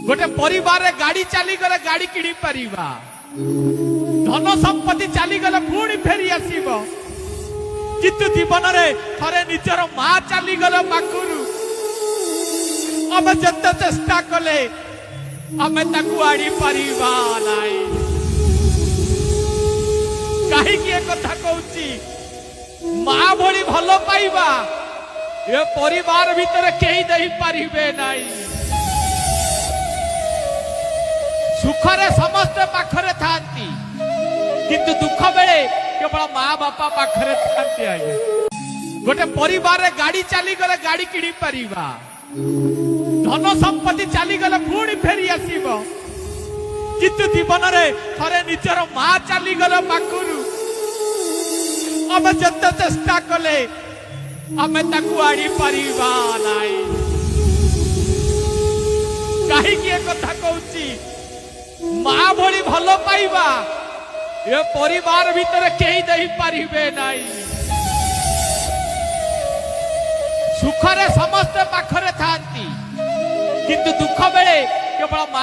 गोटे परिवार गाड़ी चली गले गाड़ी किणी पारिबा धन संपत्ति चली गले पुणी फेरी आसीब किंतु जीवन रे थरे निजर मां चली गले पाखुरु आमे जते चेष्टा कले आमे ताकू आड़ी पारिबा नाही कहीं की एक कथा कहूची मां भली भलो पाइबा ये परिवार भीतर केही देई पारिबे नाही सुखरे समस्ते पाखरे थांती किंतु दुख बेले केवल माँ बापा पाखरे थांती आगे गोटे परिवार गाड़ी चली गले गाड़ी किणी पारिबा धन संपत्ति चली गले पुणी फेरी आसीब किंतु जीवन रे थरे निजर मां चली गले पाखुरु आमे जते चेष्टा कले आमे ताकू आड़ी पारिबा नाही कहीं की एक कथा कहूची मां भली भलो पाइबा ये परिवार भीतर केही देई पारिबे नाही सुखरे समस्ते पाखरे थांती किंतु दुख बेले केवल मां